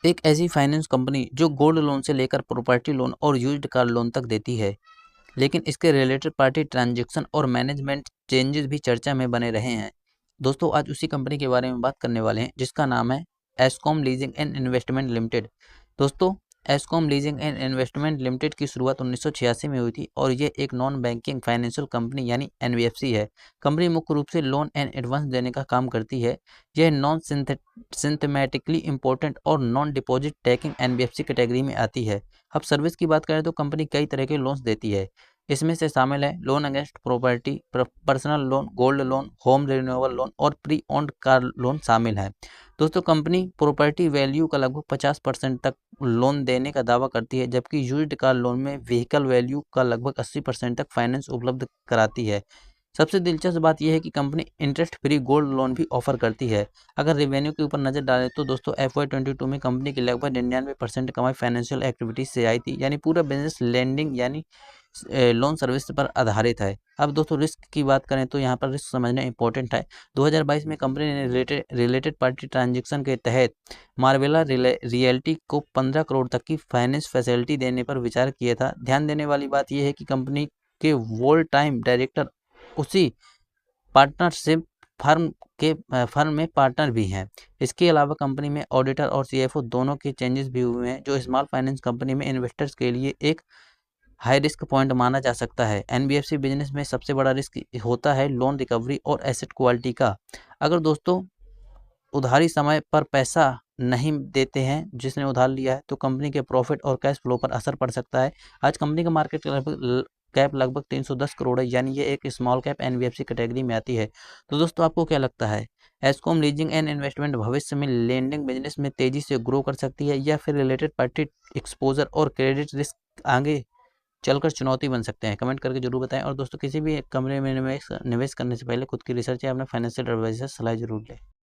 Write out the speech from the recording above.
एक ऐसी finance company जो गोल्ड लोन से लेकर प्रॉपर्टी लोन और यूज्ड कार लोन तक देती है, लेकिन इसके रिलेटेड पार्टी ट्रांजैक्शन और मैनेजमेंट चेंजेस भी चर्चा में बने रहे हैं। दोस्तों, आज उसी कंपनी के बारे में बात करने वाले हैं जिसका नाम है Escom leasing and investment limited. दोस्तों, Escom leasing and investment limited की शुरुआत 1986 में हुई थी और ये एक नॉन बैंकिंग फाइनेंशियल कंपनी यानी एनबीएफसी है। कंपनी मुख्य रूप से लोन एंड एडवांस देने का काम करती है। यह नॉन सिंथमेटिकली इम्पोर्टेंट और non deposit taking NBFC category में आती है। अब सर्विस की बात करें तो कंपनी कई तरह के लोन्स देती है। इसमें से शामिल है loan against property, personal loan, gold loan, home renewal loan और प्री ओन्ड कार लोन शामिल है। दोस्तों, कंपनी प्रॉपर्टी वैल्यू का लगभग 50% तक लोन देने का दावा करती है, जबकि यूज्ड कार लोन में व्हीकल वैल्यू का लगभग 80% तक फाइनेंस उपलब्ध कराती है। सबसे दिलचस्प बात यह है कि company interest free gold loan भी ऑफर करती है। अगर रेवेन्यू के ऊपर नजर डालें तो दोस्तों, FY22 में कंपनी की लगभग 99% कमाई फाइनेंशियल एक्टिविटीज से आई थी, यानी पूरा बिजनेस लेंडिंग यानी लोन सर्विस पर आधारित है। अब दोस्तों, रिस्क की बात करें तो यहाँ पर रिस्क समझना इंपॉर्टेंट है। 2022 में कंपनी ने रिलेटेड पार्टी ट्रांजेक्शन के तहत मार्वेला रियल्टी को 15 करोड़ तक की फाइनेंस फैसिलिटी देने पर विचार किया था। ध्यान देने वाली बात यह है कि कंपनी के वोल टाइम डायरेक्टर उसी पार्टनरशिप फर्म में पार्टनर भी हैं। इसके अलावा कंपनी में ऑडिटर और CFO दोनों के चेंजेस भी हुए हैं, जो स्मॉल फाइनेंस कंपनी में इन्वेस्टर्स के लिए एक हाई रिस्क पॉइंट माना जा सकता है। एनबीएफसी बिजनेस में सबसे बड़ा रिस्क होता है लोन रिकवरी और एसेट क्वालिटी का। अगर दोस्तों उधारी समय पर पैसा नहीं देते हैं जिसने उधार लिया है, तो कंपनी के प्रॉफिट और कैश फ्लो पर असर पड़ सकता है। आज कंपनी का मार्केट कैप लगभग 310 करोड़ है, यानी ये एक स्मॉल कैप एनबीएफसी कैटेगरी में आती है। तो दोस्तों, आपको क्या लगता है, एस्कॉम लीजिंग एंड इन्वेस्टमेंट भविष्य में लेंडिंग बिजनेस में तेजी से ग्रो कर सकती है, या फिर रिलेटेड पार्टी एक्सपोजर और क्रेडिट रिस्क आगे चलकर चुनौती बन सकते हैं? कमेंट करके जरूर बताएं। और दोस्तों, किसी भी कंपनी में निवेश करने से पहले खुद की रिसर्च या अपने फाइनेंशियल एडवाइजर से सलाह जरूर लें।